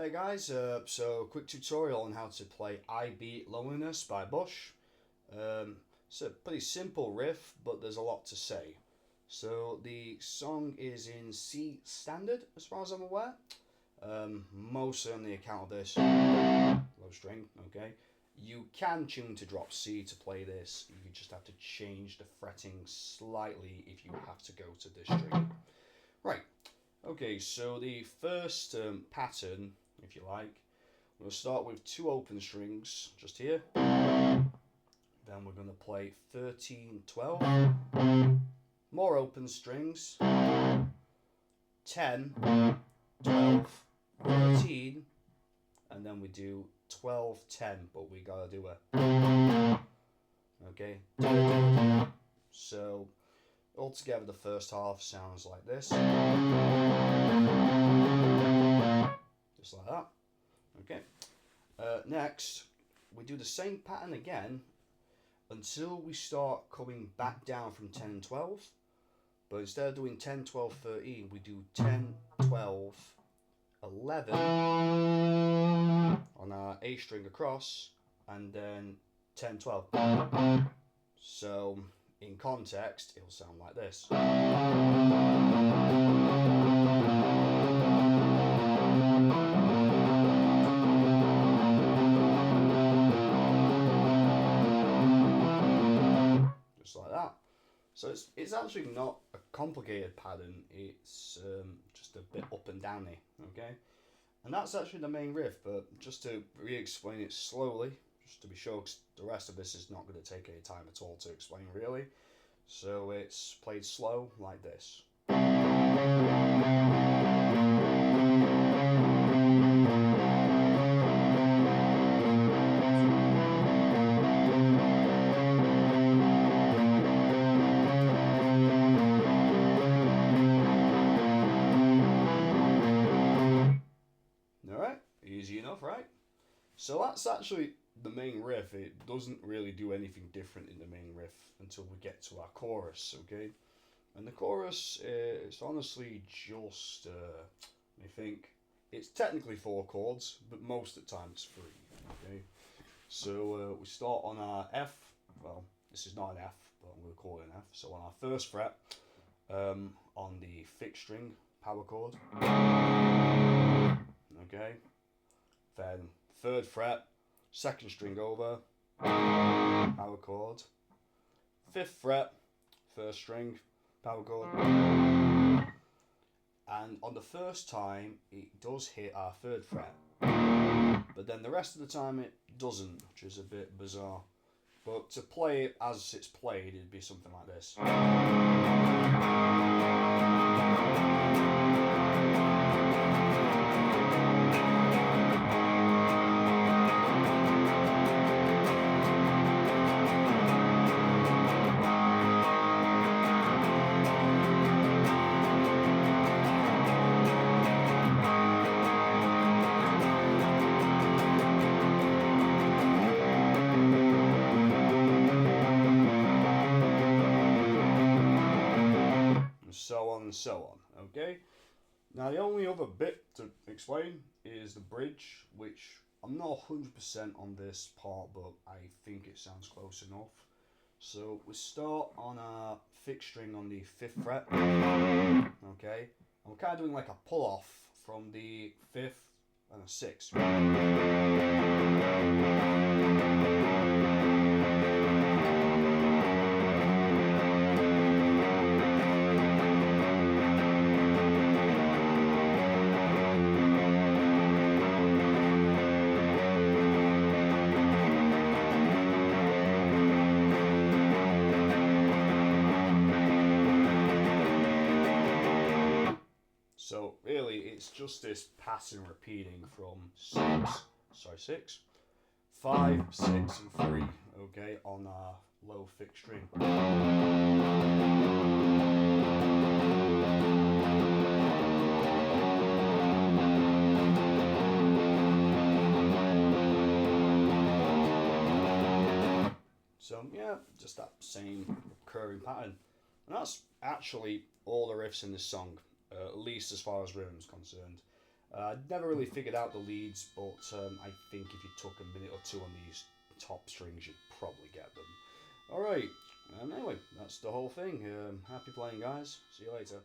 Hey guys, so quick tutorial on how to play I Beat Loneliness by Bush. It's a pretty simple riff, but there's a lot to say. So the song is in C standard, as far as I'm aware. Mostly on the account of this low string, okay? You can tune to drop C to play this. You just have to change the fretting slightly if you have to go to this string. Right. Okay, so the first pattern, if you like, we'll start with two open strings just here. Then we're going to play 13, 12. More open strings. 10, 12, 13. And then we do 12, 10, but we got to do a... Okay. So altogether the first half sounds like this. Just like that. Okay. Next, we do the same pattern again until we start coming back down from 10 and 12. But instead of doing 10, 12, 13, we do 10, 12, 11 on our A string across, and then 10, 12. So in context, it'll sound like this. Just like that. So it's actually not a complicated pattern, it's just a bit up and downy, okay? And that's actually the main riff, but just to re-explain it slowly, just to be sure, because the rest of this is not going to take any time at all to explain really. So it's played slow like this. Alright, easy enough, right? So that's actually the main riff. It doesn't really do anything different in the main riff until we get to our chorus, okay? And the chorus, it's honestly just, I think, it's technically 4 chords, but most of the time it's 3, okay? So we start on our F, well, this is not an F, but I'm going to call it an F. So on our first fret, on the 5th string power chord, okay? Then 3rd fret, 2nd string over, power chord, 5th fret, 1st string, power chord, and on the first time it does hit our 3rd fret, but then the rest of the time it doesn't, which is a bit bizarre. But to play it as it's played, it'd be something like this. So on and so on, okay? Now the only other bit to explain is the bridge, which I'm not 100% on this part, but I think it sounds close enough. So we start on our 5th string on the 5th fret, okay? And we're kind of doing like a pull off from the 5th and the 6th. So really, it's just this pattern repeating from 6, 5, 6, and 3, okay, on our low 5th string. So yeah, just that same recurring pattern. And that's actually all the riffs in this song, at least as far as rhythm is concerned. I never really figured out the leads, but I think if you took a minute or two on these top strings, you'd probably get them. Alright, anyway, that's the whole thing. Happy playing, guys. See you later.